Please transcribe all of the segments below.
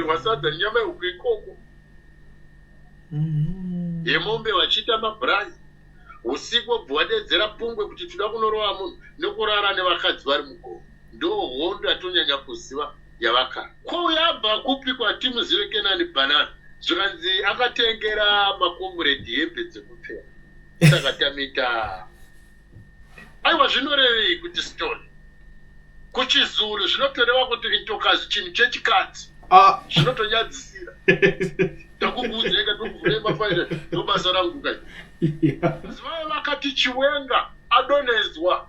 kunodyirwa sadza nyama yehuku ikoko. Yemombe vachita mabhurayi. Usiku wobva wadedzera pungwe kuti tinoda kunorova munhu nekurara nevakadzi vari mugomo. Ndo hondo yatonyanya kuziva yavakara. Ko yabva kupi kwati Muzive Kenani Banana zvikanzi akatengera makomuredi hembe dzekupfeka. Saka tamita. Aiwa zvinorevei kuti story. Kuchizulu zvinotoreva kuti intokazi chinhu chechikadzi. Zvinotonyadzisira. Takukudzeka tokuvhura mafaira nobasa rangu kai. Zivai vakati Chiwenga adonezwa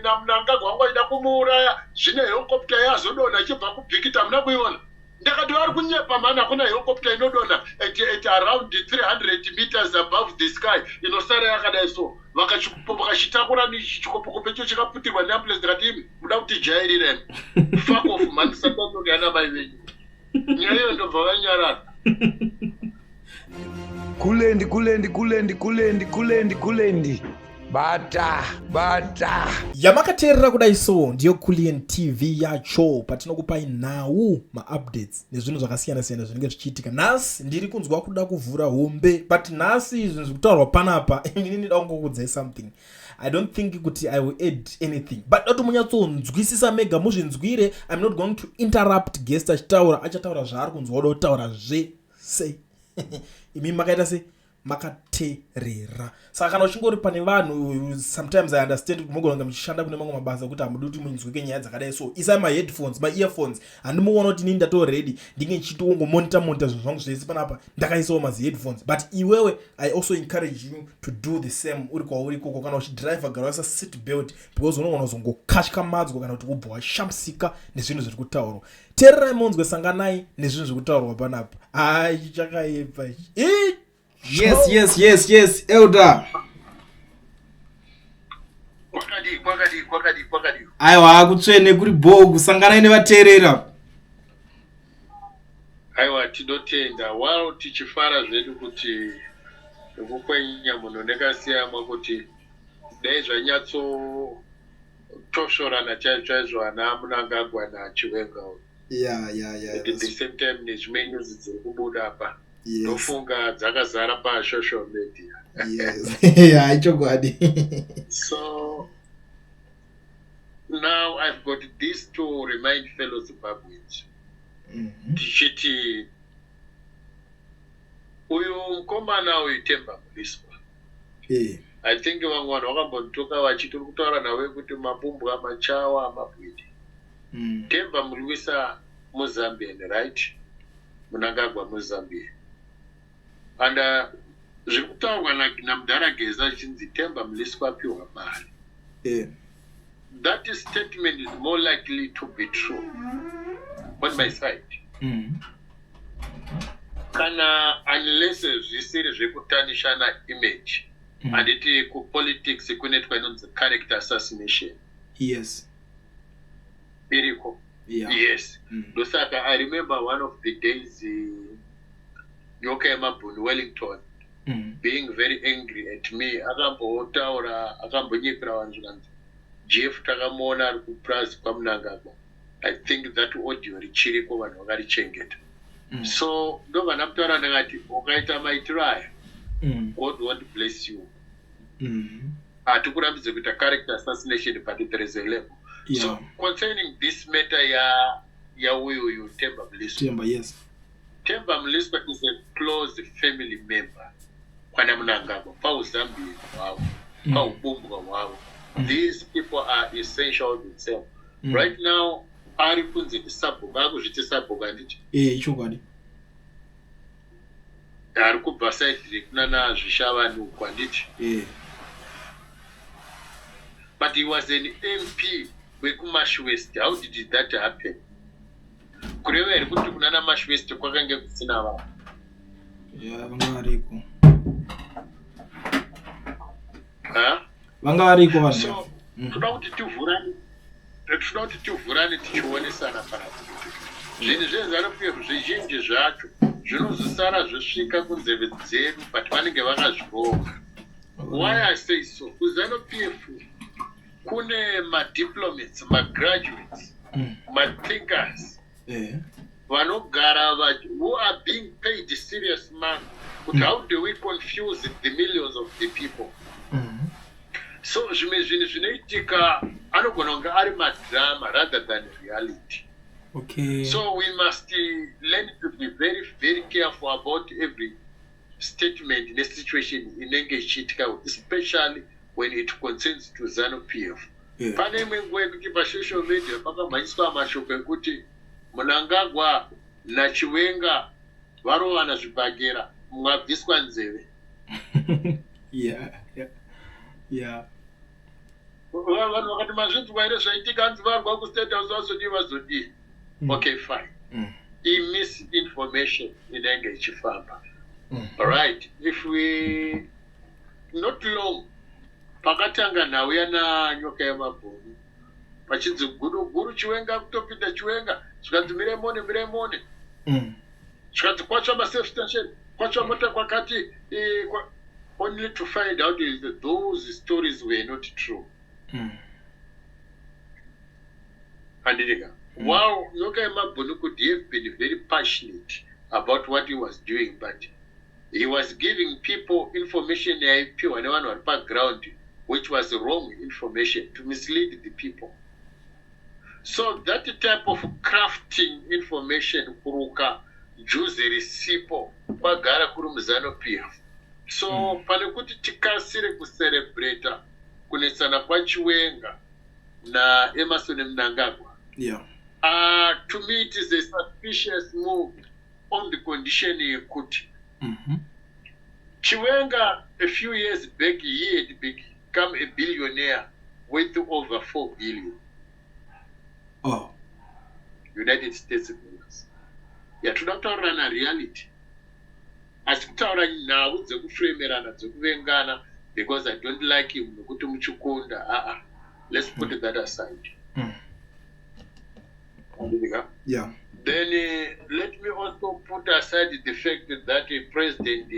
naMnangagwa waida kumuuraya zvine helicopter yazodona achibva kubhikita muna kuiona. Ndakati vari kunyepa mana kuna helicopter inodona at around 300 meters above the sky inosara yakadai so. Vakachitakura nechikopokopo icho chikaputirwa neambulance ndakati muda kuti jairire. Fuck off man, satano yana mai venyu. Nyaya iyo ndobva vanyarara. Kulendi. Bata. Yamakateerera kudai so ndiyo Kulian TV yacho patinokupai nhau ma-updates nezvinhu zvakasiyana-siyana zvinenge zvichiitika. Nhasi ndiri kunzwa kuda kuvhura hombe, but nhasi zvinhu zvekutaurwa panapa inini ndida kungokudzai something. I don't think kuti I will add anything, but dati munyatsonzwisisa mega muzvinzwire. I'm not going to interrupt guest achataura zvaari kunzwa uda kutaura zvese. Imi makaita se makateerera. Saka kana uchingori pane vanhu, sometimes I understand kuti mugoranga muchishanda kune mamwe mabasa kuti hamudi kuti munzwike nyaya dzakadai so isai ma-headphones, ma-earphones. Handimuona kuti inini ndato ready ndinge ndichitongomonita zvinhu zvangu zvese panapa ndakaisawo mazi-headphones. But iwewe I also encourage you to do the same uri kwauri ikoko. Kana uchidrive gara wasa seat belt because unogona kuzongokashika madzwo kana kuti ubva washamisika nezvinhu zviri kutaurwa. Teererai munzwe, sanganai nezvinhu zviri kutaurwa panapa. Chakayepa ichi. Yes, Elder. Kwakadi. Aiwa kutsvene kuri bogu sanganai nevateerera. Aiwa tinotenda waro tichifara zvedu kuti kukwenya munhu ndakasiyamwa kuti dai zvanyatso toshorana chaizvo ana Mnangagwa naChiwenga. Yeah. At the same time nezvimwe nyuzi dziri kubuda apa. Yes. Ndofunga dzakazara pasocial media. Yes. Chokwadi. So now I've got this to remind fellow Zimbabweans. Tichiti uyu mukomana uyu Temba Mliswa. I think vamwe vanhu vakambondoka vachiti uri kutaura nawe kuti mapumbwa machawa mabwidi. Temba Mliswa Mozambian, right? Mnangagwa Mozambian. And zviri kutaurwa naMudarageza achinzi Temba Mliswa apiwa mari. That statement is more likely to be true on my side. Kana unless zvisiri zvekutanishana image. Handiti kupolitics kunoitwa inonzi character assassination. Yes. Iriko. Yeah. Yes. Dosaka, I remember one of the days Nyoka Emabuni Wellington being very angry at me. Akambotaura, akambonyepera vanhu vanzi Jeff takamona ari kuprazi kwaMnangagwa. I think that audio richiriko vanhu vakarichengeta. So ndo vana mutaura ndakati ukaita maitiro aya God won't bless you. Hatikurambidze kuita character assassination, but there is a level. Yeah. So concerning this matter ya uyu Temba Mliswa. Yes. Temba Mliswa is a close family member kwana Mnangagwa pauzambia wavo, paubumbwa wavo. These people are essential themselves. Right now ari kunzi disabhuga, akuzviti sabhuga handiti? Chokwadi. Ari kubva side kunana Zvishavani uko handiti? But he was an MP wekuMash West. How did that happen? Kureva here kuti kunana Mash West kwakange kusina vanhu. Vanga variko. Vanga variko vanhu. So toda kuti tivhurane tichionesana panapa. Zvinhu zveZANU-PF zvizhinji zvacho zvinozosara zvosvika kunzeve dzedu, but vanenge vakazvironga. Why I say so? KuZANU-PF kune ma-diplomats, ma-graduates, ma-thinkers vanogara who are being paid serious money. But how do we confuse the millions of the people? So zvimwe zvinhu zvinoitika anogona kunge ari madrama rather than reality. Okay. So we must learn to be very, very careful about every statement in a situation inenge ichiitika, especially when it concerns to ZANU-PF. Pane imwe nguva yekuti pasocial media pakamhanyiswa mashoko ekuti Mnangagwa naChiwenga varovana zvibhagera mwabviswa nzeve. Vanhu vakati mazvinzwa here zvaitika anzi varwa kustate house vazodii. Okay, fine. Misinformation inenge ichifamba. Alright, if we not long pakatanga nhau yana nyoka yemabhoni pachinzi guru Chiwenga kutopinda Chiwenga zvikanzi miremone zvikanzi kwatsva masafe station kwatsva mota kwakati only to find out that those stories were not true. Andika wow, nyoka yemabhoni could have been very passionate about what he was doing, but he was giving people information yaipiwa nevanhu vari paground which was wrong information to mislead the people. So that type of crafting information kuruka juzi risipo kwagara kuri muZANU-PF. So pane kuti tikasire kucelebrata kunetsana kwaChiwenga na Emmerson Mnangagwa. To me it is a suspicious move on the condition yekuti Chiwenga a few years back he had become a billionaire worth over 4 billion. United States dollars. Yatoda kutaura na reality. Asi kutaura nhau dzekufremerana dzekuvengana because I don't like him nokuti muchikunda. Let's put that aside. Then let me also put aside the fact that President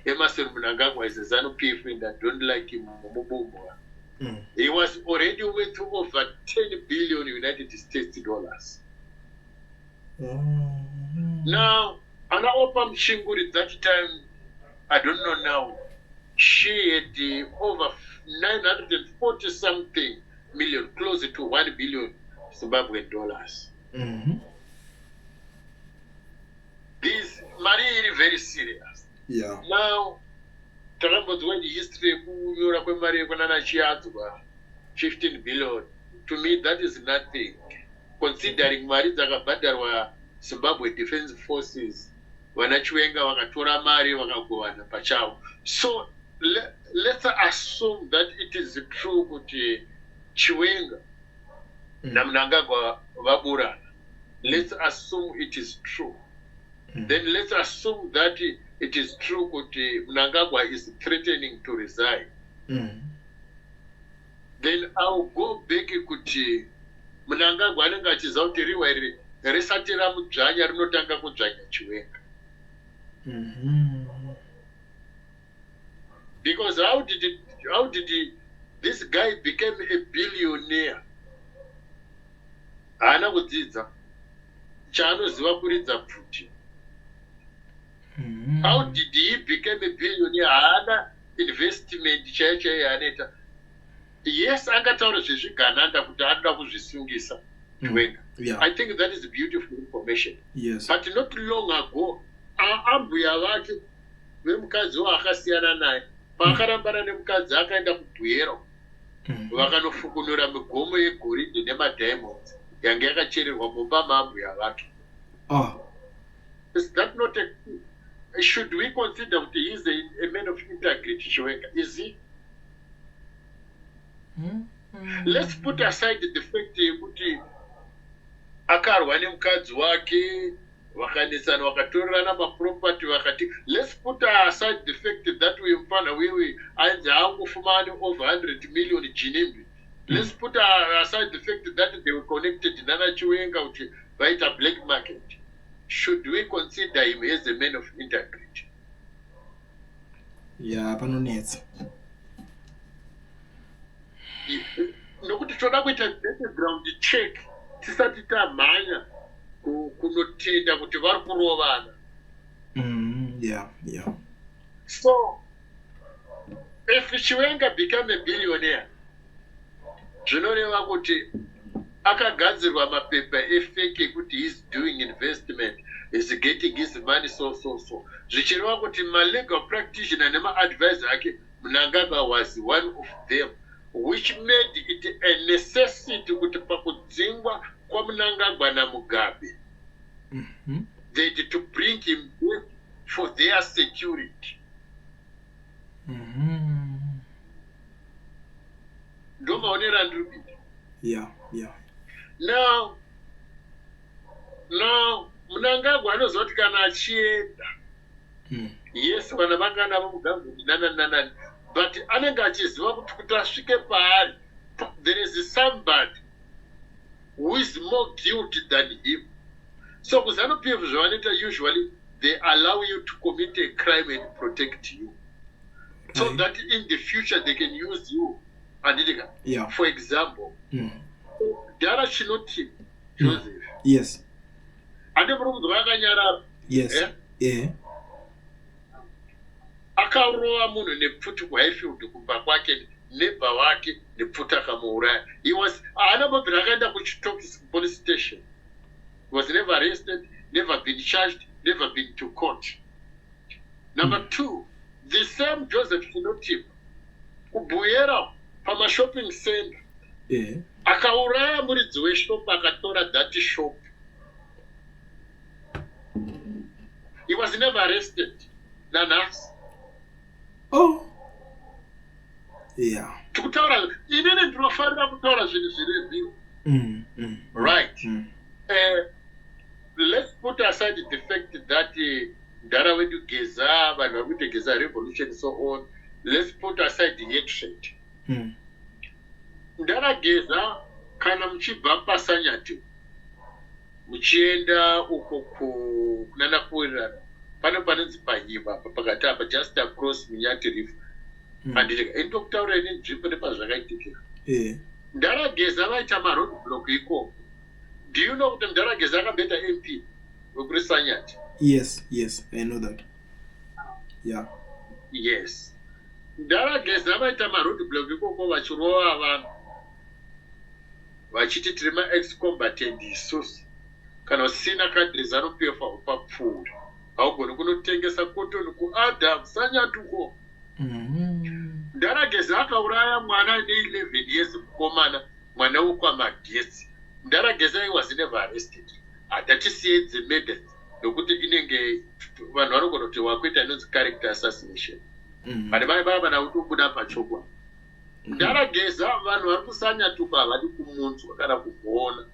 Emmerson Mnangagwa is a ZANU-PF and I don't like him. He was already worth over 10 billion United States dollars. Now, Anaopa Mshinguri that time, I don't know now, she had over 940 something million, closer to 1 billion Zimbabwean dollars. This money is very serious. Now, when the history kunyora kwemari yekunana chiadzwa 15 billion, to me that is nothing, considering mari dzakabhadharwa Zimbabwe Defense Forces vana Chiwenga vakatora mari vakagovana pachavo. So let's assume that it is true kuti Chiwenga na Mnangagwa vaburana. Let's assume it is true. Then let's assume that it is true that Mnangagwa is threatening to resign. Then I'll go back kuti Mnangagwa anenge achiziva kuti riwa iri risati ramudzvanya rinotanga kudzvanya Chiwenga. Because how did this guy become a billionaire? Haana kudzidza chaanoziva kuridza pfuti. How did he become a billionaire? Haana investment chaiyo yaanoita. Yes, angataura zvezvigananda kuti anoda kuzvisungisa Chiwenga. I think that is beautiful information. But not long ago, ambuya vake vemukadzi waakasiyana naye pakarambana nemukadzi akaenda kubwero vakanofukunura migomo yegoridhe nemadiamonds yange yakachererwa mumba maambuya vake. Is that not should we consider that he is a man of integrity, Chiwenga? Is he? Let's put aside the fact that akarwa nemukadzi wake vakanetsana vakatorerana maproperty vakati. Let's put aside the fact that we ainzi haangofumani over 100 million Jinimbi. Let's put aside the fact that they were connected nana Chiwenga kuti vaita black market. Should we consider him as a man of integrity? Panonetsa. Nokuti toda kuita background check tisati tamhanya kunotenda kuti vari kurovana. Yeah. So if Chiwenga become a billionaire, zvinoreva kuti akagadzirwa mapepa efake ekuti he's doing investment, is getting his money so. Zvichireva kuti ma-legal practitioner nema-advisor ake, Mnangagwa was one of them, which made it a necessity kuti pakudzingwa kwaMnangagwa naMugabe, they had to bring him back for their security. Ndo maonera ndiri. Yeah. Now Mnangagwa anozoti kana achienda, yes, vana vangana vamugangu nanani, but anenge achiziva kuti asvike paari, there is somebody who is more guilty than him. So kuzanu-PF zvavanoita usually, they allow you to commit a crime and protect you, so that in the future they can use you. Yeah. For example, Dara Chinoti Joseph. Yes. Ande murungu vakanyarara. Yes. Yeah. Akarowa munhu nepfuti kuHighfield kumba kwake nebha wake nepfuti akamuuraya. He was anabobvira akaenda kuChitokisi police station. He was never arrested, never been charged, never been to court. Number two, the same Joseph Chinoti kubuyera pama-shopping center. Yeah. Akauraya muridzi weshop, akatora that shop. He was never arrested. Nanasi. Oh. Yeah. Tukutaura inini ndinofarira kutaura zvinhu zviri zviro. Right. Let's put aside the fact that Ndara wedu Geza, vanhu vari kuita Geza revolution so on. Let's put aside the hatred. Ndara Geza kana muchibva paSanyati muchienda uko kunana kuwirana, panonzi Panyimba pakati apa, just across Munyati River. Handiti ndokutaura ini nzvimbo nepazvakaitikira. Ndara Geza vaita maroad block ikoko. Do you know kuti Ndara Geza akabeta MP wekuri Sanyati? Yes, I know that. Yeah. Yes. Ndara Geza vaita maroad block ikoko vachirova vanhu, vachiti tiri ma-ex-combatant isusu, kana usina kadhi zanu-PF papfuuri haugoni kunotengesa kotoni kuAdam Sanyati uko. Ndara Geza akauraya mwana ane 11 years mukomana, mwana wokwaMagetsi. Ndara Geza he was never arrested. Hatatisiye dzemedhans nokuti inenge vanhu vanogona kuti wakuita inonzi character assassination. Vane vai vava nautobuda pachokwa. Ndara Geza vanhu vari kuSanyati uko havadi kumunzwa kana kugoona.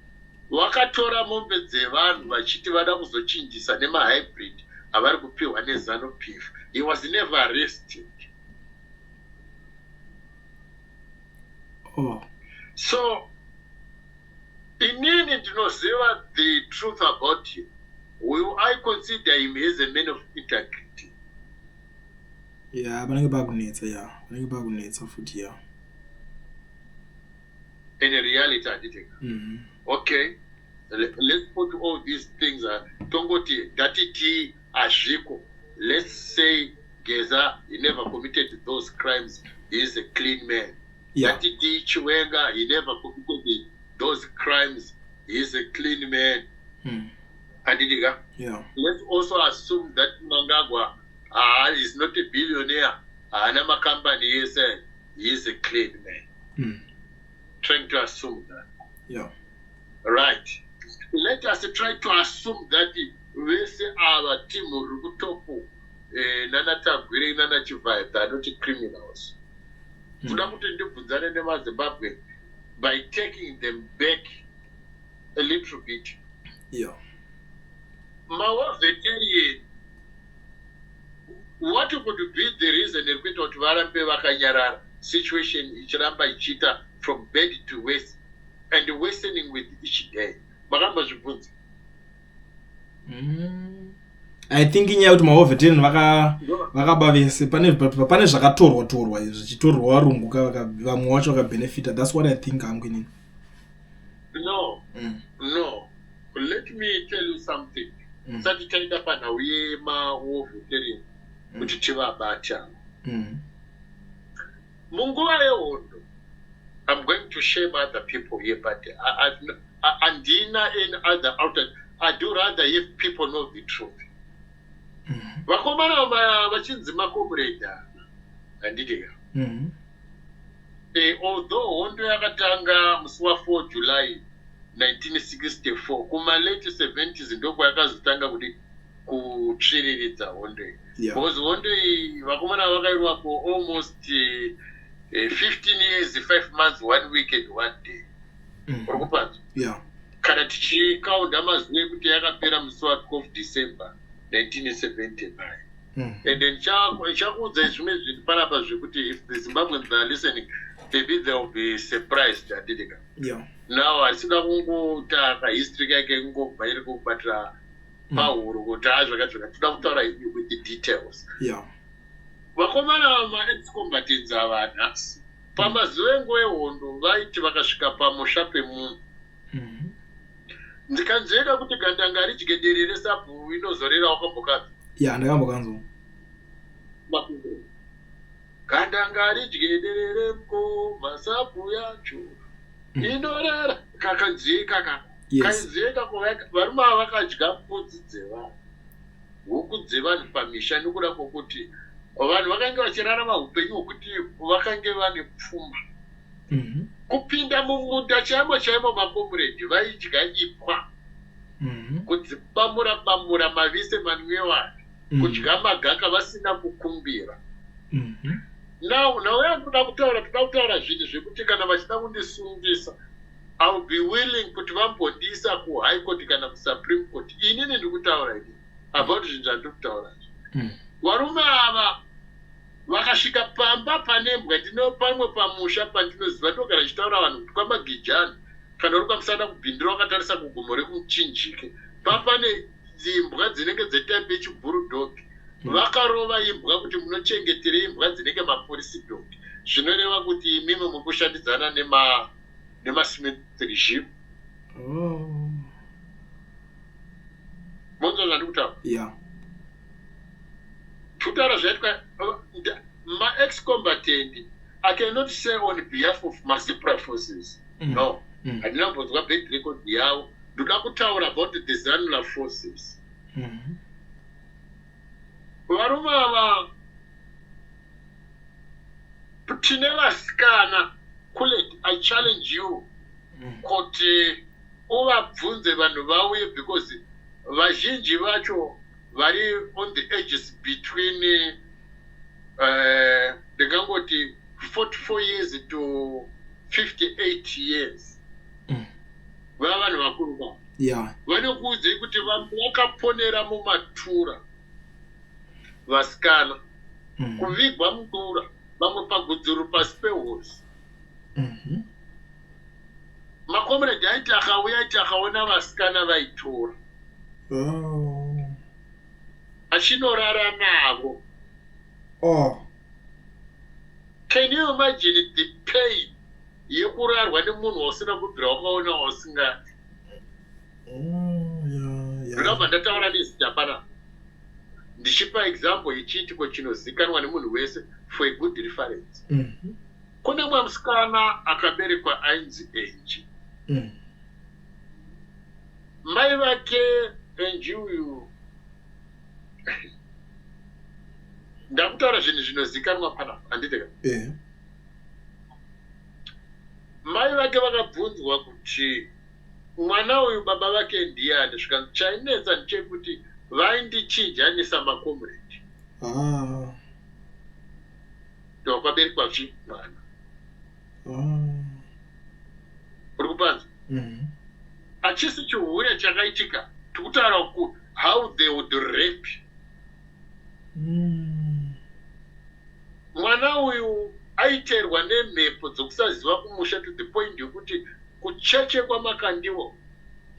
Vakatora mombe dzevanhu vachiti vada kuzochinjisa nema-hybrid avari kupiwa neZanu-PF. He was never arrested. Oh. So inini ndinoziva the truth about him. Will I consider him as a man of integrity? Yeah, vanenge vakunetsa futi, yeah. In reality, I didn't. Okay, let's put all these things. Tongoti datiti ashiko. Let's say Geza, he never committed those crimes. He is a clean man. Yeah. Datiti Chiwenga, he never committed those crimes. He is a clean man. Adidiga. Yeah. Let's also assume that Mnangagwa is not a billionaire. Anama company he is a clean man. Trying to assume that. Yeah. Right. Let us try to assume that we say our team Rukutopu, Nana Tagwiri, Nana Chivai, they are not criminals. Zimbabwe, by taking them back a little bit. Yeah. Mawa Veteri, what could be the reason if we don't Varampe Vakanyara situation Ichiramba Ichita from bad to west and worsening with each day? Magamba Zubunzi. I think inyaya kuti maoveteni vakabavese pane zvakatorwa izvi zvichitorwa varungu vamwe wacho vakabenefita. That's what I think I'm winning. No. Let me tell you something. Sati taenda panhau yemaovhutering kuti tivabata. Munguva yehondo, I'm going to shame other people here, but andina any other outlet. I do rather if people know the truth. Vakomana vachinzi makomrade andidika. Although hondo yakatanga musi wa4 July 1964 kuma late 70s ndoko yakazotanga kuti kutsviriridza hondo iyi. Because hondo iyi vakomana vakairwa for almost 15 years, 5 months, 1 week and 1 day. Urikupanzwa? Yeah. Kana tichikaunda mazuva ekuti yakapera musi wa12 December 1979. And then chakuudza zvimwe zvinhu panapa zvekuti if the Zimbabweans are listening, maybe they will be surprised. Yeah. Now asina kungotaka history yake kungobva iri kubatira pahuro kuti zvakatoda kutaura with the details. Yeah. Vakomana ma-ex-combatants ava nhasi pamazuva enguva yehondo vaiti vakasvika pamusha pemunhu ndikanzwika kuti gandanga ridyederere sabhu inozorera wakambokanzwa. Yeah, ndakambokanzwa. Gandanga ridyederere ko masabhu yacho inorera kakanzwika kaka. Kainzwika varume ava vakadya mbudzi dzevanhu, huku dzevanhu pamisha nekuda kwokuti vanhu vakanga vachirarama upenyu hwekuti vakange vane pfuma. Kupinda mumunda chaimo makomrade vaidya ipwa, kudzipamura mavise manwiwa, kudya magaka vasina kukumbira. Now yakuda kutaura zvinhu zvekuti kana vachida kundisungisa, I'll be willing kuti vambondisa kuHigh Court kana kuSupreme Court. Inini ndikutaura ini about zvinhu zvandikutaura. Varume ava vakasvika pamba panembwa pamwe pamusha pandinoziva ndogara ndichitaura vanhu kuti kwamagijani kana uri kwamusana kubhindira wakatarisa kugomo rekumuchinjike papane imbwa dzinenge dzetaipe yechibhurudhogi. Vakarova imbwa kuti munochengetere imbwa dzinenge mapolisi dhogi. Zvinoreva kuti imimi muri kushandidzana nema-Smith regime. Munzwa zvandikutaura? Yeah. Kutaura zvaitwa ma-ex-combatant, I cannot say on behalf of Mazipra forces. No. Handina kumbonzwa bad record yavo. Ndoda kutaura about the ZANU forces. Varume ava tine vasikana kule, I challenge you kuti uvabvunze vanhu vauye, because vazhinji vacho vari on the edges between ndingangoti 44 years to 58 years. Vava vanhu vakuru vavo. Yeah. Vanokuudzei kuti vakaponera mumatura vasikana, kuvigwa mudura, vamwe pagudziro pasi pehosi. Makomrade aiti akauya aiti akaona vasikana vaitora, achinorara navo. Can you imagine the pain yekurarwa nemunhu wasina kubvira wakaona wasingati? Ndinobva ndataura nezita pana ndichipa example yechiitiko chinozikanwa nemunhu wese for a good reference. Kune mumwe musikana akaberekwa ainzi Enji. Mai vake Enji uyu ndakutaura zvinhu zvinozikanwa pana handiteka. Mai vake vakabvunzwa kuti mwana uyu baba vake ndiani, zvikanzi chainetsa ndechekuti vaindichinjanisa makomrade. Ndokwaberekwa mwana. Uri kupanza? Achisi chihure chakaitika, tikutaura how they would rape. Mwana uyu aiterwa nemhepo dzokusaziva kumusha to the point yokuti kucheche kwamakandiwo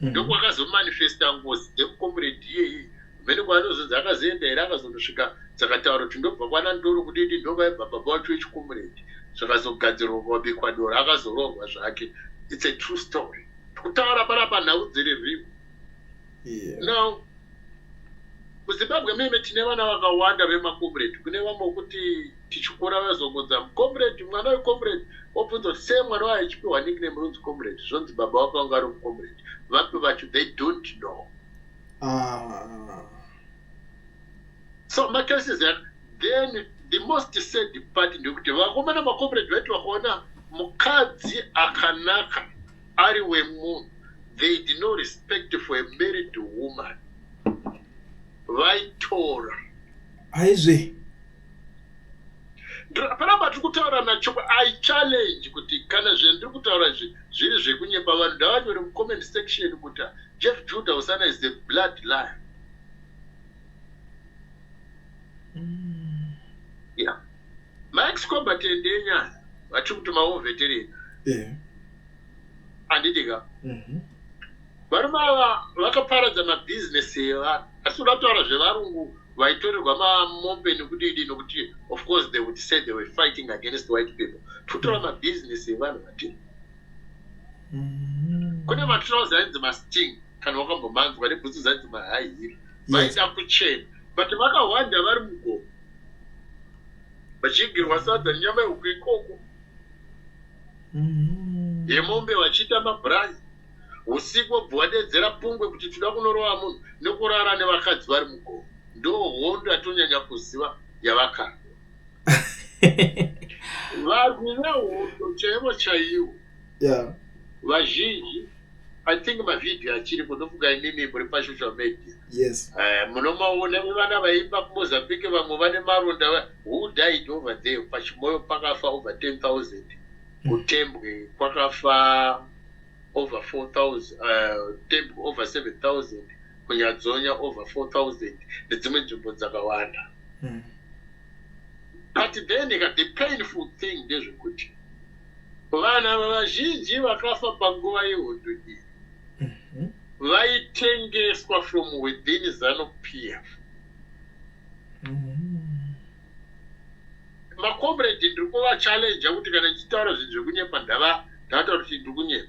ndokwakazomanifesta ngozi dzekukomrade iyeyi. Mene kwaanozonzi akazoenda here akazondosvika dzakataura kuti ndobva kwana ndoro kudidi ndovaibva baba wacho wechikomrade, zvakazogadzirwa kwabikwa doro akazorohwa zvake. It's a true story. Kutaura panapa nhau dziri rimu. now kuzimbabwe meme tine vana vakawanda vemakomrade. Kune vamwe vokuti tichikura vazogodza mukomrade, mwana wekomrade obvunza kuti sei mwana wayo achipiwa nickname runzi comrade, zvonzi baba wako vanga ari mukomrade. Vapi vacho they don't know. So my case is that then the most sad part ndekuti vakomana makomrade vaiti vakaona mukadzi akanaka ari wemunhu, they did no respect for a married woman. Vaitora aizve panapa tiri kutaura nacho. I challenge kuti kana zvendiri kutaura zviri zvekunyepa vanhu ndavanyore mucomment section kuti Jeff Judah Usana is the blood liar. Yeah, Max combatant enyaya vatiri kuti maovetereni handidika varume ava vakaparadza mabhizinesi evanhu. Asi urataura zvevarungu vaitorerwa mamombe nekudidi nokuti of course they would say they were fighting against white people. Tutora mabhizinesi evanhu vatini. Kune matrauza ainzi masting kana wakambomanzwa nebhutsu dzainzi mahigh heel vaida kuchena, but vakawanda vari mugomo vachigirwa sadza nenyama yehuku ikoko yemombe vachiita mabhurazi. Usiku wobva wadedzera pungwe kuti tinoda kunorova munhu nekurara nevakadzi vari mugomo. Ndo hondo yatonyanya kuziva yavakadzi. Varwi vehondo chaivo chaivo vazhinji, I think mavhidhiyo achiripo, ndofunga imimi muri pasocial media. Munomaona vana vaimba kuMozambique, vamwe vane maronda. Who died over there? Pachimoyo pakafa over 10,000. Kutembwe kwakafa over 4,000, Temple over 7,000, Kunyadzonya over 4,000, nedzimwe nzvimbo dzakawanda. But then the painful thing ndezvekuti vana vazhinji vakafa panguva yehondo iyi vaitengeswa from within ZANU-PF. Makomrade ndiri kuvachallenge kuti kana ndichitaura zvinhu zvekunyepa ndavataura kuti ndiri kunyepa.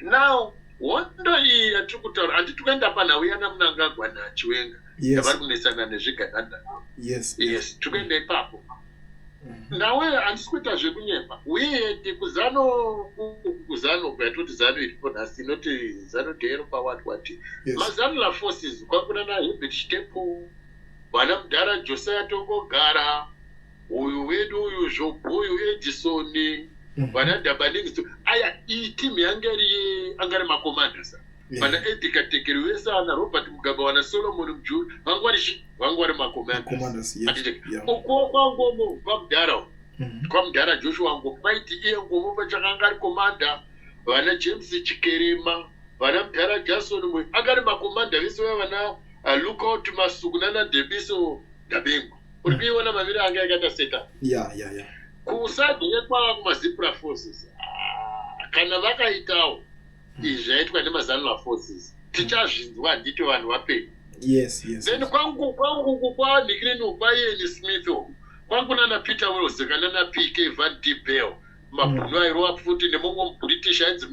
Now, hondo iyi yatiri kutaura handiti kuenda panhauya Mnangagwa naChiwenga yavari kunesana nezvigananda. Yes, tikuenda ipapo. Nawe handisi kuita zvekunyepa. Uye kuzano kwatoti zano iripo nhasi, inoti zano dero pawati. Mazanula forces kwakuna naHerbert Chitepo, vana Mudhara Josiah Tongogara, uyu wedu uyu Zvobo, uyu Edison, vana Dabaningi. Aya itimu yange angari makomanda. Vana Edgar Tekeri wese ana Robert Mugabe, vana Solomon Mjuru, vangwari makomanda. Uko kwangomo paMudhara, kwa Mudhara Joshua ngopaiti iye ngomo vachakanga ari komanda. Vana James Chikerema, vana Mudhara Jason mwe angari makomanda vese vana Lookout Masuku nana Debiso Dabengo. Uri kuiona maviri anga yakaita seta. Kusadhye kumazipura forces. Kana vakaitawo izvi zvaitwa nemazanula forces, tichazvinzwa handiti vanhu vapenyu. Then kwangu kwaNickname kwaIan Smith, kwangu nana Peter Wells kana na PK Van D. Bell, mabhunu airova futi nemumwe muBritish ainzi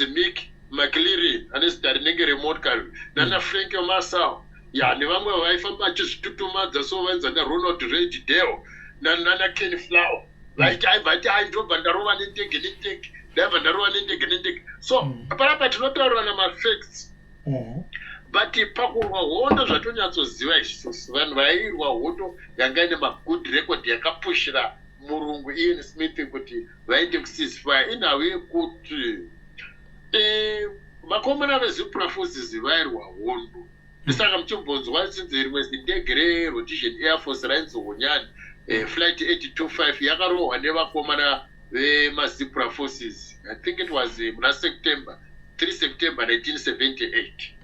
Mick McLeary ane zita rinenge remote car, nana Frank Masao, nevamwe vaifamba vachizvitutumadza so vainzi ana Ronald Red Dale nana Ken Flower. Vaiti ndobva ndarova nendege ndabva ndarova nendege. So panapa tinotaura namafacts. But pakurwa hondo zvatonyatsoziva isusu vanhu vairwa hondo yanga ine magood record yakapushira murungu Ian Smith kuti vaende kuceasefire. Inhau yekuti makomana vezipura forces vairwa hondo. Saka muchimbonzwa sinzi rimwe zindege reRhodesian Air Force rainzi Honyani, flight 825 yakarohwa nevakomana vemazipura forces. I think it was muna September 3 September 1978.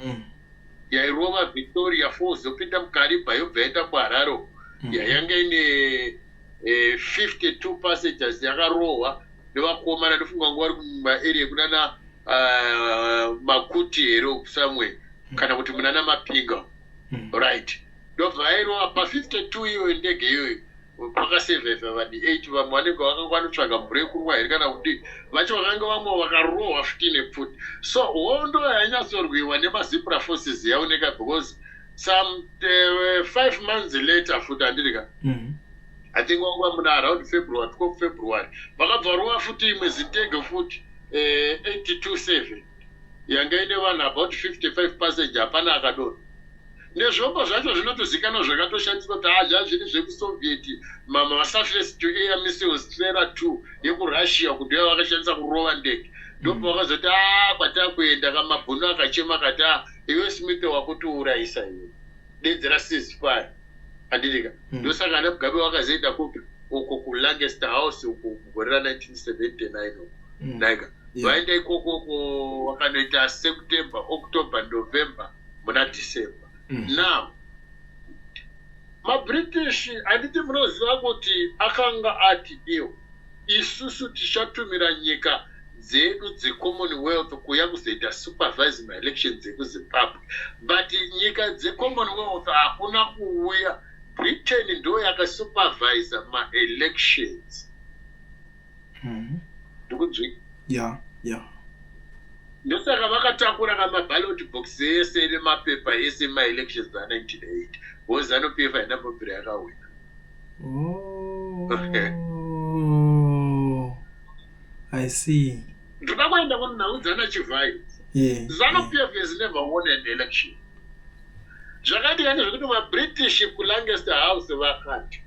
Yairova Victoria Falls yopinda muKariba yobva yaenda kuHarare. Yanga ine 52 passengers yakarohwa nevakomana. Ndofunga nguva vari kumaarea kunana Makuti here somewhere kana kuti munana Mapinga. Right. Ndobva yairova pa 52 iyo ndege iyoyo pakasevhevha vadi 8 vamwe vanenge vakangwanotsvaga mvura yekunwa here kana kuti vacho vakanga vamwe vakarohwa 15 epfuti. So hondo yainyatsorwiwa nemazebra forces yaoneka because some 5 months later futi handirika I think wanga muna around February 12 February vakabvarova futi imwe zitege futi 82.7 yanga ine vanhu about 55 passenger hapana akadonha. Nezvombo zvacho zvinotozikana zvakatoshandiswa kuti haja zviri zvekusoviet masurface to air missiles Trera 2 yekurussia kuti ivo vakashandisa kurova ndege ndobva vakazoti kwatakuenda kamabhunu akachema kati iwe Smith wakutourayisa iwe dedzera ceasefire handirika. Ndosaka ana Mugabe wakazoenda kupi uko kuLancaster House uko mugore ra1979 naika vaenda ikoko wakanoita September October November muna December. Now maBritish handiti munoziva kuti akanga ati iyo isusu tichatumira nyika dzedu dzeCommonwealth kuya kuzoita supervise maelections ekuZimbabwe, but nyika dzeCommonwealth hakuna kuuya. Britain ndo yakasupervise maelections. Ndikudzwi? Yeah. Ndosaka vakatakura kamaballot box ese nemapepa ese maelections a1980 wozano pepa inambobvira yakawina. I see. Ndoda kuenda kunaudzana Chivai. ZANU-PF has never won an election. Zvakadikani zvekuti maBritish kuLancaster House vakati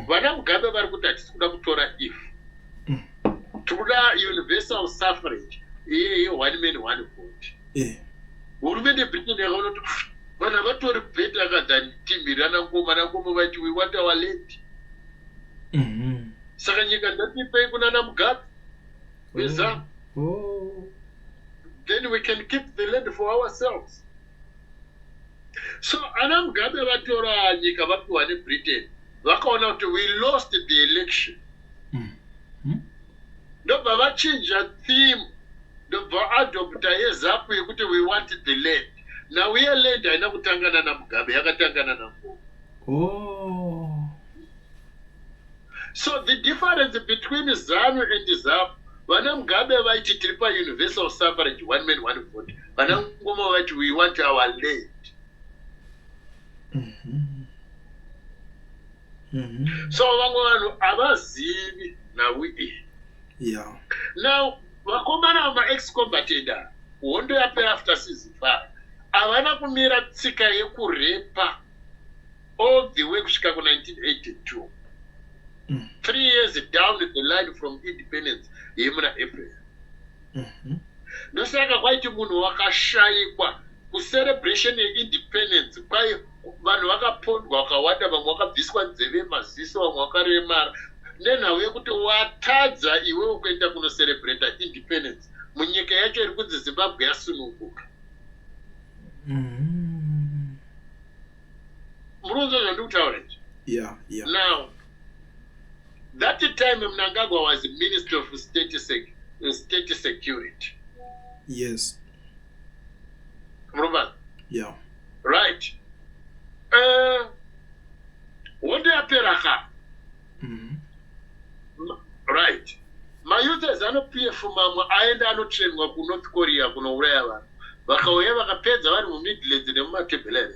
vana Mugabe vari kuti hatisi kuda kutora if tikuda universal suffrage iye 1 man 1 vote. Hurumende yeBritain yakaona kuti vanhu vatori better than timirana ngoma vati we want our land. Saka nyika ndatipei kunana Mugabe wezA then we can keep the land for ourselves. So ana Mugabe vatora nyika vapiwa neBritain vakaona kuti we lost the election. Ndobva vachinja theme ndobva adopta yeZAPU yekuti we want the land. Now iye land haina kutangana naMugabe yakatangana naMbogo. So the difference between ZANU and ZAPU, vana Mugabe vaiti tiri pa universal suffrage 1 man 1 vote, vana Ngoma vati we want our land. So vamwe vanhu havazivi nawe. Now vakomana vama-ex-combatant hondo yapera after season 5 havana kumira tsika yekurepa all the way kusvika ku1982, 3 years down the line from independence yemuna April. Ndosaka kwaiti munhu wakashayikwa kucelebration yeindependence kwai vanhu vakapondwa vakawanda, vamwe vakabviswa nzeve maziso, vamwe vakaremara nenhau yekuti watadza iwewe kuenda kunocerebrata independence munyika yacho iri kunzi Zimbabwe yasununguka. Murunzo zvandikutaura izvi? Now that time Mnangagwa was the Minister of State Security. Yes. Murumba? Right. Hondo yapera ka? Right. Mayuth eZANU-PF mamwe aenda anotrainwa kuNorth Korea kunouraya vanhu. Vakauya vakapedza vari muMidlands nemumatebhela.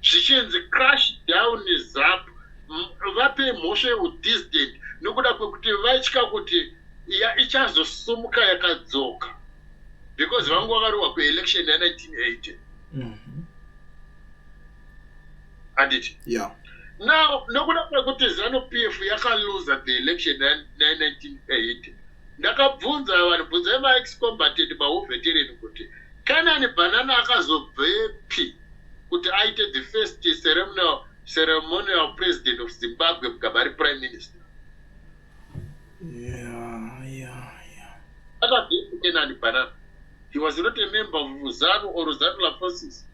Zvichinzi crash down ZAPU vape mhosva yeudissident nokuda kwekuti vaitya kuti ichazosumuka yakadzoka because vangu vakarohwa kuelection ya1980. Handiti? Now nokuda kwekuti ZANU-PF yakaluza the election ya1980 ndakabvunza vanhu, bvunzai ma-ex-combatant maveteran kuti Kanani Banana akazobvepi kuti aite the first ceremonial president of Zimbabwe Mugabe prime minister. Akabvepi Kanani Banana? He was not a member of ZANU or ZANU forces.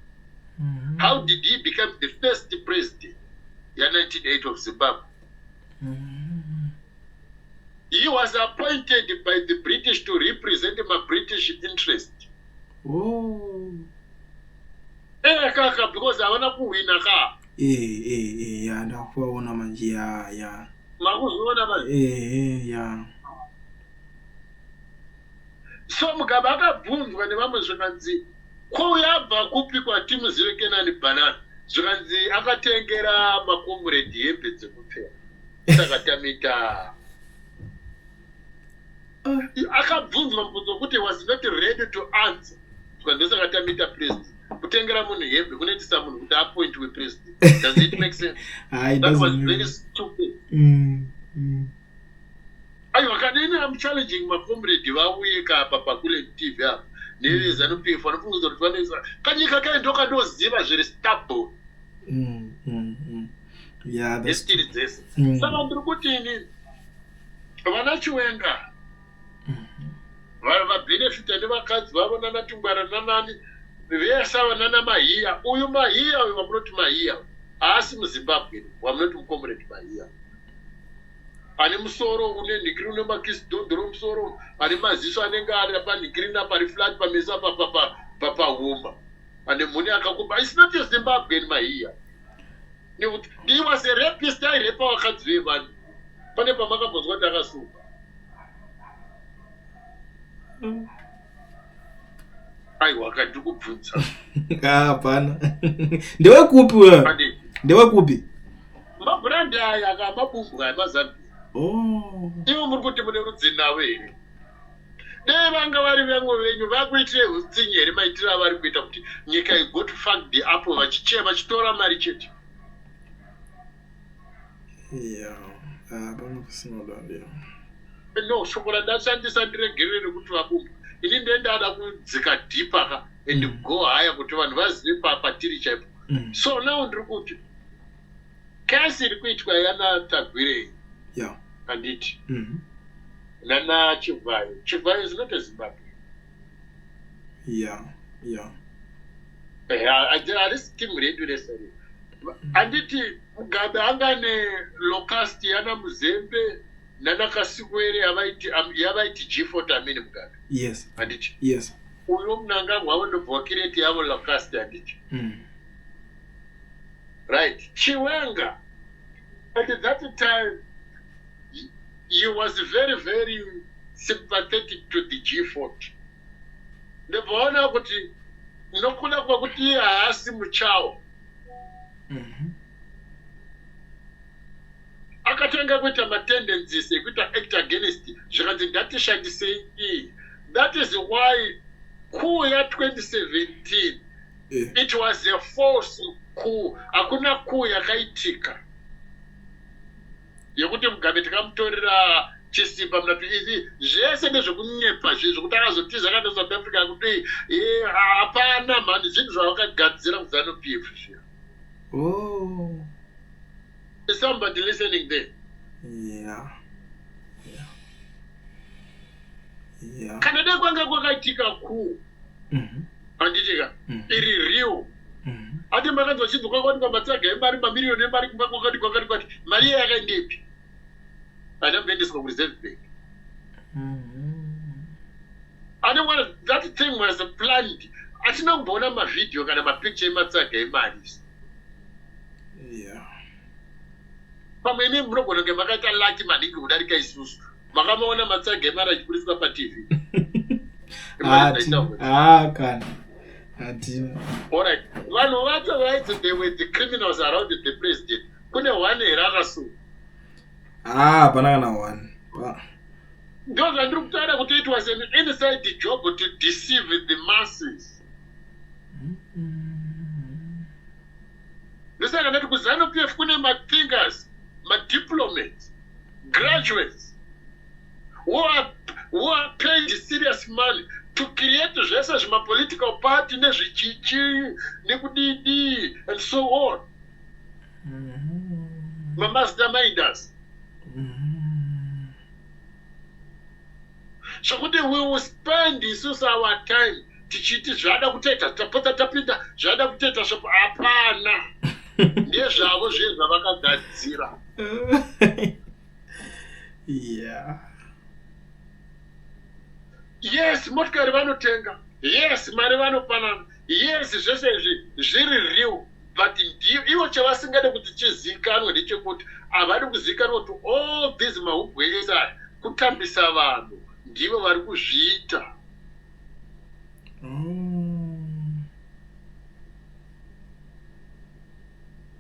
How did he become the first president in 1980 of Zimbabwe? He was appointed by the British to represent my British interest. Because I want to win. ya ndakuona manje ya makuzoona manje ya so Mugabe akabvunzwa nevamwe zvikanzi ko yabva kupi kwatimuzive Kenani Banana zvikanzi akatengera makomuredi hembe dzekupfeka saka tamita akabvunzwa mubvunzo wekuti was not ready to answer zvikandosaka tamita president kutengera munhu hembe kunoitisa munhu kuti apointwe president. Does it make sense? That was very stupid. Aiwa kanini I'm challenging makomrade vauye kapa pakule TV apa nevezanu-PF vanofungidzwa kuti vanoisa kanyika kaendoka ndoziva zviri stable. Yeah, that's Estiri dzese saka ndiri kuti ini vana Chiwenga vabenefita nevakadzi vavo nana Tungwara nanani vese vanana Mahiya uyu Mahiya uyu vamunoti Mahiya haasi muZimbabwe wamunoti mukomrade Mahiya ane musoro une nhikiri une makisi dondoro musoro ane maziso anenge ari panhikiri napari flat pamesa papahuma ane mhuni akakuba is not a Zimbabwean Mahiya. He was a rapist, I rape vakadzi vevanhu pane pamakabvunzwa kuti akasuka aiwa kati kubvunza hapana ndewekupi wewe ndewekupi mabhurandi aya akamabumbu aya maZambia ivo muri kuti mune rudzi navo here dei vanga vari vamwe venyu vakuitire utsinye here maitiro avari kuita kuti nyika igot fucked up vachichema vachitora mari chete. No shoko randashandisa ndiregerere rekuti vabumbu ini ndendada kudzika dhipaka and go haya kuti vanhu vazive patiri chaipo. So now ndiri kuti kasi iri kuitwa yana Tagwire handiti nana Chivhayo is not a Zimbabwe. Harisi timu redu resari handiti Mugabe anga nelocust yana Muzembe nana Kasikwere yavaiti G4 amini Mugabe handiti uyo munangagwa wavo ndobva kireti yavo locust handiti right. Chiwenga at that time he was very very sympathetic to the G4 ndobvaona kuti nokuda kwakuti haasi muchawo akatanga kuita matendencies ekuita act against zvikanzi ngatishandisei iyi. That is why coup ya 2017 it was a false coup. Hakuna coup yakaitika yekuti Mugabe tikamutorera chisimba munati izi zvese ndezvekunyepa zvekuti akazotiza kana South Africa kuti hapana mhani zvinhu zvavakagadzira kuZanu-PF zviya. Is somebody listening there? Kana dai kwanga kwakaitika coup handitika iri real ati makanzwa chinzwa kwakati kwamatsaga emari mamiliyoni emari kumba kwakati kwati mari yakaendepi adambendiswa kureserve bank. I don't want that thing was planned. Atina kumboona mavideo kana mapicture ematsaga emari pamwe imi munogona kunge makaita laki maningi kudarika isusu makamaona matsaga emari achiburiswa paTV. Alright, vanhu vacho vaiti they were the criminals around the president. Kune one here akasuka hapana kana one. Ndio zvandiri kutaura kuti it was an inside job to deceive the masses. Ndosaka ndati kuZanu-PF kune ma-thinkers, ma-diplomats, graduates who are paid serious money to create zvese zvima-political party nezvichichi nekudidi and so on. Ma-masterminders. Zvokuti we will spend isusu our time tichiti zvada kuteta tapota tapinda zvada kuteta zvopo hapana ndezvavo zviye zvavakagadzira. Yes, motikari vanotenga, yes, mari vanopanana, yes, zvese izvi zviri real, but iwo chavasingade kuti chizikanwe ndechekuti havadi kuzikanwa kuti all these mahubwe ese kutambisa vanhu ndivo vari kuzviita.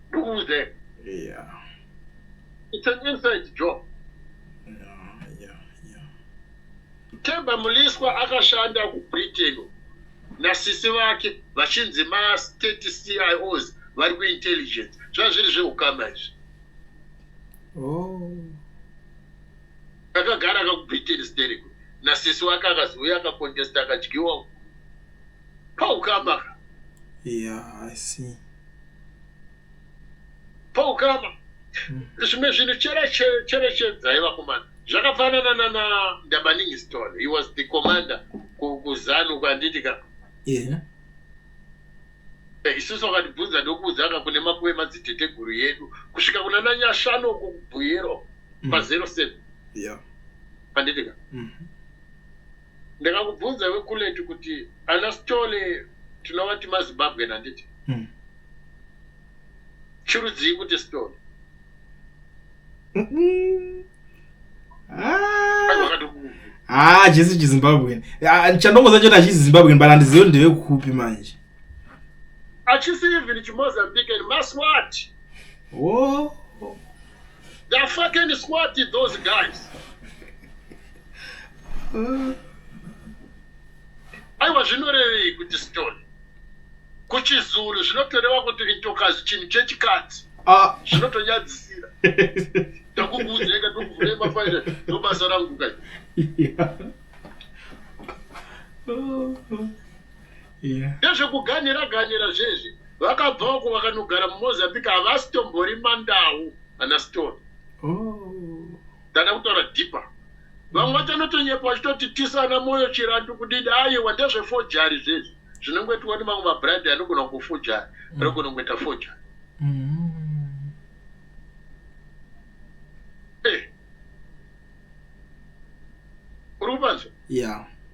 Ndukuuze, it's an inside job. Themba Muliswa akashanda kuBritain nasisi vake vachinzi ma-state CIOs vari kuintelligence zvazviri zveukama izvi. Akagara akakuBritain stereo nasisi wake akazouya akakontesta akadyiwa paukama. I see. Paukama zvimwe zvinhu cherechedza vakomana zvakafanana naNdabaningi Stone. He was the commander kuzanu kwanditika. Isusu akatibvunza ndokuudza akakune makuve madziteteguru yedu kusvika kuna nanyashano kubhuyero pa07 panditika. Ndakakubvunza wekuletu kuti ana Stole tinovati maZimbabwe nanditi chirudzii kuti Stone chisi chiZimbabwe chandongoza choti achisi Zimbabwe but handizivi ndevekupi manje. Achisi even chiMozambique and Maswati. They are fucking Swati, those guys. Aiwa zvinorevei kuti Stone kuchiZulu zvinotoreva kuti intokazi chinhu chechikadzi zvinotonyadzisira. Ndakukuudzeka ndokuvhura mafaira ndobasa rangu kai. Ndezvekuganira zvezvi vakabvako vakanogara muMozambique havasitombori mandau ana Stone. Ndada kutaura dhipa. Vamwe vachanotonyepa vachitoti tisana moyo chirandu kudida aiwa ndezvefojari zvezvi zvinongoitwa nemamwe mabhradhi anogona kufojari anogona kuita fojari. Uri kupanzwa?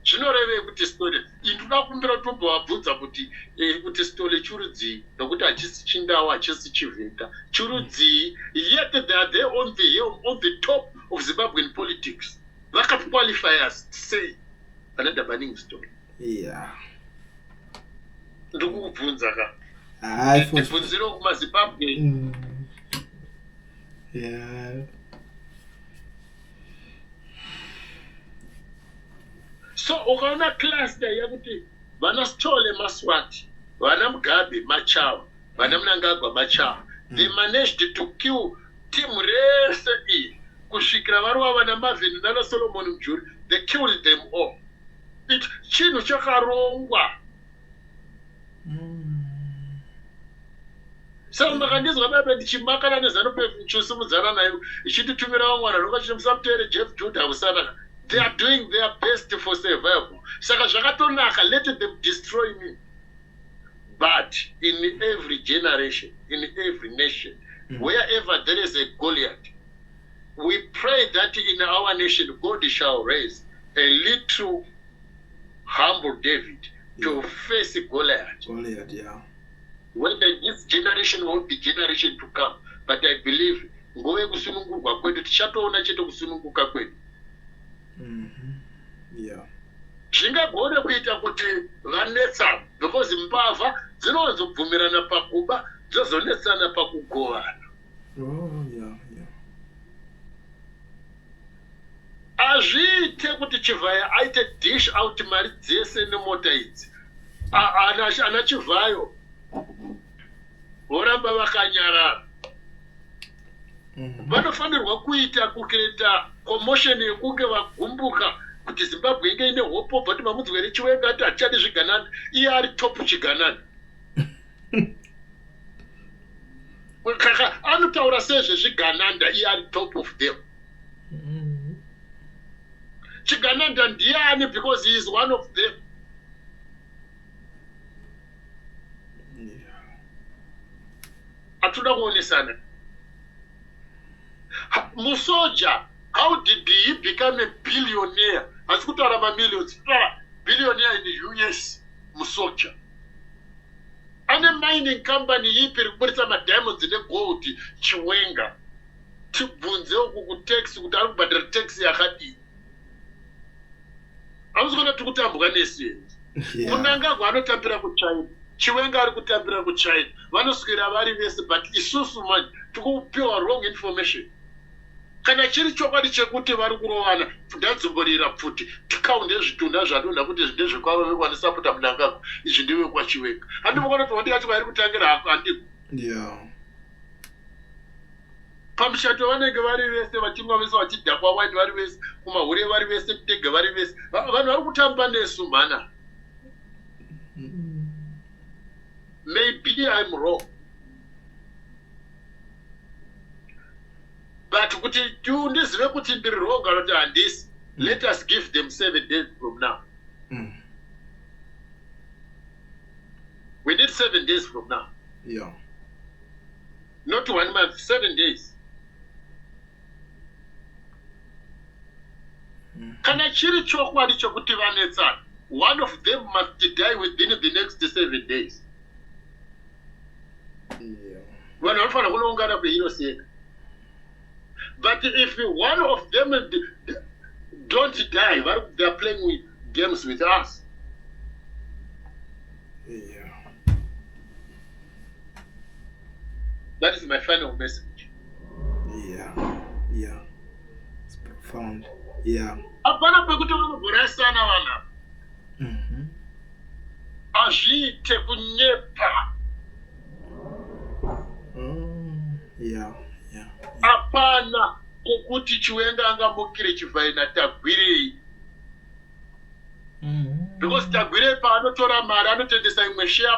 Zvinorevei kuti Stole ndoda kumbira tobva wabvunza kuti Stole chirudzii nokuti hachisi chindau hachisi chivhenda chirudzii, yet they are there on the top of Zimbabwean politics. Vakaqualifiers say another Banning story. Ndokubvunza ka. Ndibvunzire kumaZimbabwe. So ukaona cluster yakuti vana Stole maSwati, vana Mugabe machawa, vana Mnangagwa machawa. They managed to kill team rese iyi. Kusvikira varuva vana Marvin nana Solomon Mjuri, they killed them all. Chinhu chakarongwa. Saka makandizwa baba ndichimakana neZANU-PF ndichisimudzana nayo ichititumira vamwana nokachiti musamuteere Jeff Judah Musana. They are doing their best for survival. Saka zvakatonaka, let them destroy me. But in every generation, in every nation, wherever there is a Goliath, we pray that in our nation God shall raise a little humble David to face Goliath. Whether this generation won't be generation to come, but I believe ngove kusunungurwa kwedu tichatoona chete kusununguka kwedu. Zvingagone kuita kuti vanetsa because mbavha dzinozobvumirana pakuba dzozonetsana pakugovana. Azviite kuti Chivhaya aite dish out mari dzese nemota idzi. Ana Chivhayo voramba vakanyarara. Vanofanirwa kuita kukireta commotion yekunge vagumbuka kuti Zimbabwe inge ine hope but mamudzwere Chiwenga ati hachadi zviganani iye ari top chiganani. Kaka anotaura sezvezvigananda iye ari top of them. Chigananda ndiani because he is one of them. Hatuna kuonesana. Musoja, how did he become a billionaire? Asikutaura ma millions, billionaire in the US, Musoja. And pane mining company ipi iri kuburitsa madiamonds negold Chiwenga tibvunze uku kutaxi kuti ari kubhadhara taxi yakadii. Hamusikona tiri kutambuka nesu Munangagwa anotambira kuChina, Chiwenga ari kutambira kuChina, vanoswera vari vese, but isusu manje tikupiwa wrong information. Kana chiri chokwadi chekuti vari kurovana, ndadzimborira pfuti tikaunde zvitunda zvadonha kuti ndezvekwavo vekwanisa puta Munangagwa, izvi ndiwe kwaChiwenga. Handimukona kuti wandikati vari kutangira handiko. Pamushato vanenge vari vese vachimwa vese vachidhakwa wine vari vese, kumahure vari vese, kutega vari vese. Vanhu vari kutamba nesu mana. Maybe I'm wrong. But kuti ndizive kuti ndiri wrong kana kuti handisi, let us give them 7 days from now. We need 7 days from now. Yeah. Not 1 month, 7 days. Kana chiri chokwadi chokuti vanetsana, one of them must die within the next 7 days. Vanhu vanofanira kunoungana kweino seka. But if one of them don't die, they are playing with games with us. That is my final message. Yeah. It's profound. Hapana pekuti vanogorasana vana. Azviite kunyepa. Hapana kokuti Chiwenga angamukire Chivhaina Tagwirei. Because Tagwirei paanotora mari anotengesa imwe share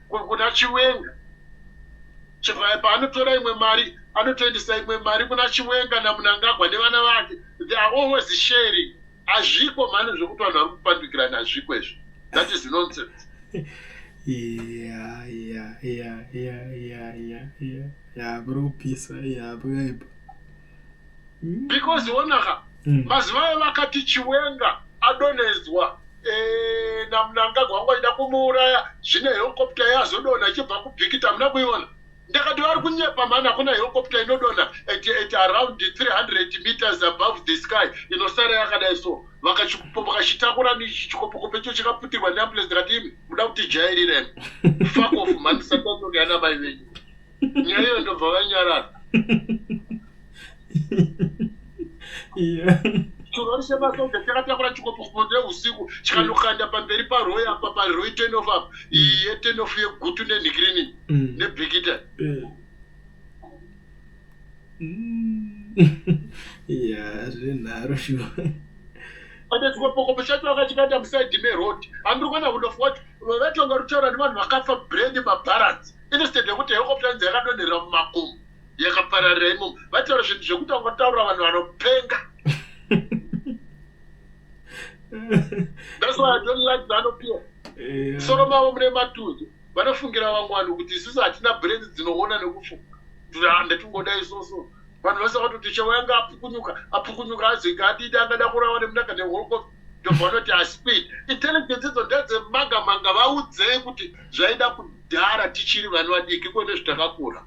kuna Chiwenga. Chivhaina paanotora imwe mari anotengesa imwe mari kuna Chiwenga naMunangagwa nevana vake. They are always sharing. Azviko mani zvokuti vanhu vari kupandukirana azviko izvo. That is nonsense. Because onaka mazuva vakati Chiwenga adonhedzwa naMunangagwa wangoida kumuuraya zvine helicopter yazodonha achibva kubhikita muna kuiona. Ndakati vari kunyepa mani hakuna helicopter inodonha at around 300 meters above the sky inosara yakadai so. Vakachitakura nechikopokopo icho chikaputirwa neambulance ndakati muda kuti jairire. Fuck off man, satanoke yana mai venyu. Nyaya iyo ndobva vanyarara. Chinorisema songe chakatakura chikopokopo ndeusiku chikanokanda pamberi paroi apa paroi 10 of up. Iye 10 of yegutu nenhikirini nebhikita. Zvinaro shuwa. Ande chikopokopo chacho vakachikanda muside meroad. Handiri kuona kundofa kuti vatonga rutaura nevanhu vakafa brand mabarats. Instead yekuti helicopter yakadonhera mumakomo yakapararira imomo. Vataura zvinhu zvekuti vangotaura vanhu vanopenga. That's why I don't like Zanu-PF. Soro mavo mune matudzo. Vanofungira vamwani kuti isusu hatina brand dzinoona nekufunga. Ndatingodai soso. Vanhu vose vatoti Chiwenga apukunyuka azinga adidi angada kurava nemunaka neholocaust. Ndobva vanoti aspeed. Intelligence idzo ndedzemanga vaudzei kuti zvaida kudhara tichiri vanhu vadiki kwene zvitakakura.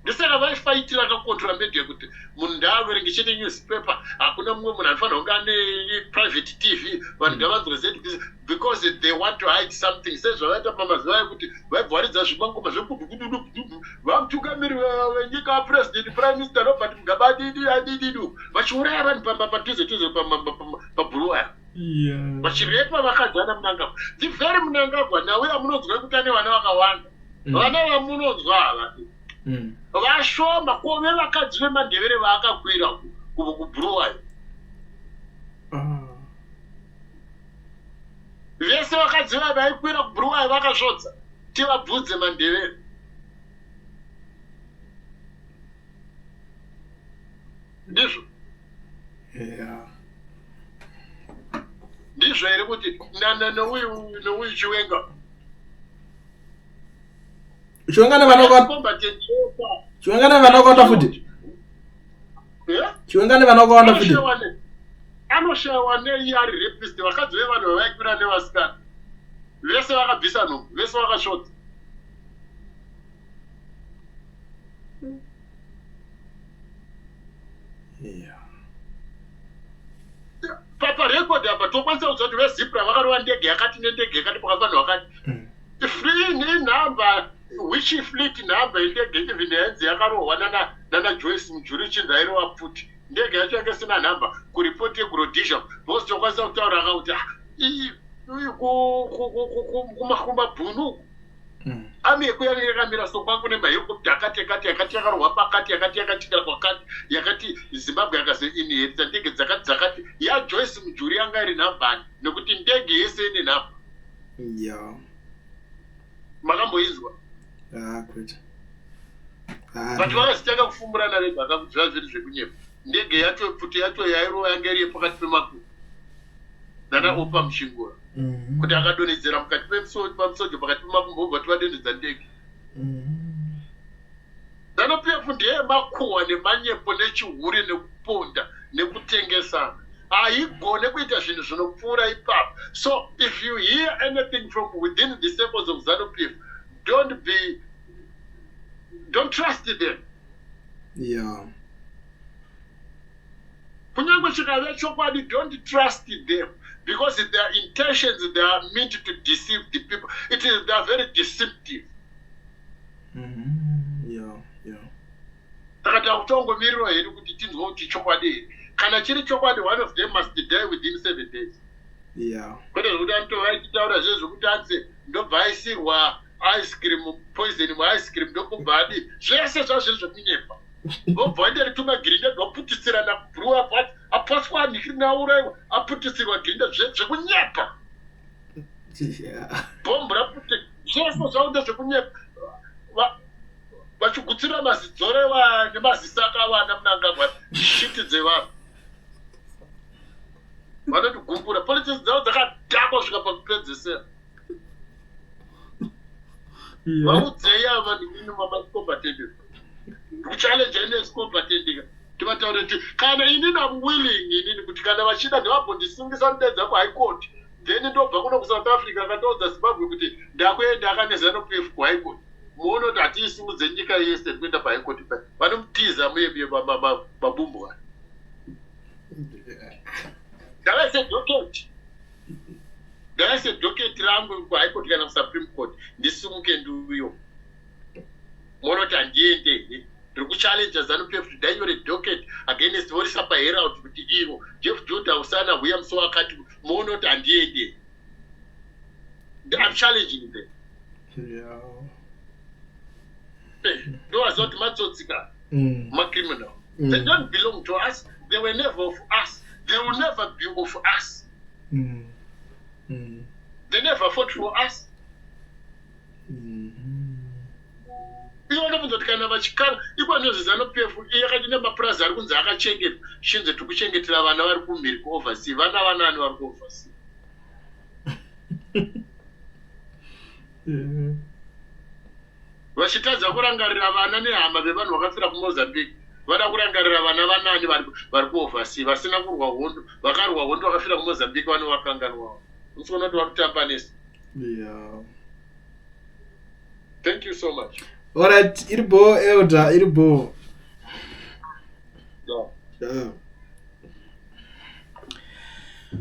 Ndisaka vaifaitira kakontrol media kuti munhu ndaaverenge chete newspaper hakuna mumwe munhu anofanira kunge ane private TV vanhu ngavanzwe ZBC because they want to hide something. Sezvavaita pamazuva ekuti vaibva varidza zvimangoma zvekududududu vamutungamiri wenyika president prime minister Robert Mugabe adididu vachiuraya vanhu padhuze pabhuluwaya vachirepa vakadzana Munangagwa. The very Munangagwa nawe amunonzwa kuti ane vana vakawanda. Vana vamunonzwa ava vashoma kove vakadzi vemandevere vaakakwira kubhuluwayo. Vese vakadzi vaikwira kubhuluwayo vakasvodza tivabvudze mandevere. Ndizvo ndizvo here kuti neuyu Chiwenga Chiwenga nevana vakawanda futi. Chiwenga nevana vakawanda futi. anoshayiwa neari rapist vakadzi vevanhu vavaikura nevasikana vese vakabvisa nhumbu vese vakashota. Paparekodi apa tokwanisa kuziva kuti vezipra vakarova ndege yakati nendege yakati pakafanirwa wakati free nenhamba which fleet nhamba indege even henzi yakarohwa nana Joyce Mujuru chinzairova futi ndege yacho yake sina nhamba kuripoti yeGrodisha vose tokwanisa kutaura kuti kumabhunu ami yekuyanga yakamira so kwakune mahelikopta yakati yakarohwa pakati yakati yakatikira kwakati yakati Zimbabwe yakazoinherita ndege dzakati yaJoyce Mujuru yanga iri nhambani nekuti ndege yese ine nhamba. Makamboizwa kwete vati vakazitanga kufumburana nebhaka kuti zvazviri zvekunyepa ndege yacho futi yacho yairova yanga iri pakati pemakuru nanaopa muchingura kuti akadonhedzera mukati pamusojo pakati pemakumbo obva tivadonhedza ndege. ZANU-PF ndeyemakuhwa nemanyepo nechihure nekuponda nekutengesana haigone kuita zvinhu zvinopfuura ipapo. So if you hear anything from within the circles of ZANU-PF, don't trust them. Kunyangwe chikave chokwadi, don't trust them because their intentions, they are meant to deceive the people. They are very deceptive. Saka takutongomirira hedu kuti tinzwe kuti chokwadi kana chiri chokwadi, one of them must die within 7 days. Kwete zvokuti anotovaititaura zvezvokuti anze ndobva aisirwa ice cream poison muice cream ndokubva adi zvese zvazviri zvekunyepa obva nderi tumagirinda ndoputisirana kubhuruwa pati apaswa nikirinauraiwa aputisirwa girinda zvekunyepa bhombo raputi zvese zvauda zvekunyepa vachigutsira mazidzore nemazisaka vana munangagwa shiti dzevanhu vanotigumbura politics dzavo dzakadhakwa kusvika pakupedzesera. Vaudzei ava ndinini mamasikobatendika kuchallenge inesikobatendika tivataure kuti kana inini am willing inini kuti kana vachida ndevabhondisungisa ndedza kuhigh court then ndobva kuno kuSouth Africa kandoudza Zimbabwe kuti ndakuenda nezANU-PF kuhigh court muone kuti hatiisumudze nyika yese kuenda pahigh court vanomutiza muye mabumbwana. Ndakaise doketi rangu kuhigh court kana kuSupreme Court ndisimuke ndiuyo muone kuti handiende ndiri kuchallenge ZANU-PF kuti ndanyore docket against Vorisapa Herald kuti ivo Jeff Judah usana huya musi wakati muone kuti handiende. I'm challenging them. Ndowaziva kuti matsotsika macriminal. They don't belong to us. They were never of us. They will never be of us. They never fought for us. Iona kuti kana vachikara ikwana ZANU-PF yakati nemapurazi ari kunzi akachengeta shinze tikuchengetera vana vari kumhiri kuoverseas vana vanani vari kuoverseas. Vachitadza kurangarira vana nehama vevanhu vakafira kuMozambique vada kurangarira vana vanani vari kuoverseas vasina kurwa hondo vakarwa hondo vakafira kuMozambique vano vakanganwawo unoona kuti vakutamba nesi. Thank you so much. Alright, iribo Elder, iribo.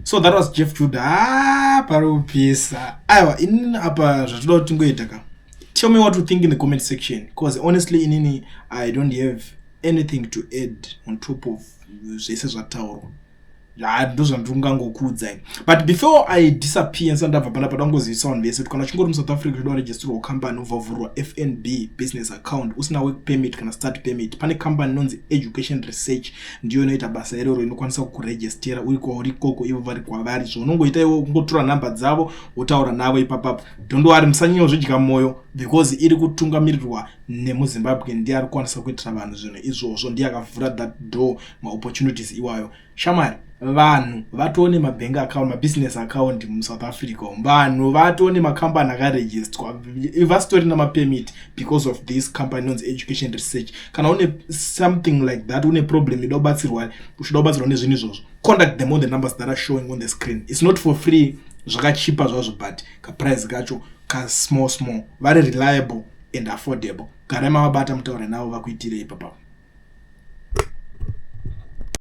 So that was Jeff Judah parupisa. Aiwa, in apa zvatoda kuti tingoita ka. Tell me what you think in the comment section because honestly inini I don't have anything to add on top of zvese zvataurwa. But before I disappear and ndabva pana padangozivisa vanhu vese kuti kana uchingori muSouth Africa uchido registerwa company ubvavhurwa FNB business account usina work permit kana start permit pane company inonzi Education Research ndiyo inoita basa iroro inokwanisa kukuregistera uri kwauri koko ivo vari kwavari zvaunongoita iwe kungotora namba dzavo wotaura navo ipapapo ndondowari musanyanyo zvidya moyo because iri kutungamirirwa nemuzimbabwe ndiye ari kukwanisa kuitira vanhu zvinhu izvozvo, ndiye akavhura that door maopportunities iwayo. Shamwari, vanhu vatone mabank account, mabusiness account muSouth Africa, vanhu vatone makambani akaregistrwa, ivasitorina mapermit because of this company nonzi education research. Kana une something like that, une problem ida kubatsirwa, uchida kubatsirwa nezvinhu izvozvo, contact them on the numbers that are showing on the screen. It's not for free, zvakachipa zvazvo, but kaprice kacho ka small, very reliable and affordable. Garai mavabata mutaure navo vakuitirei papa.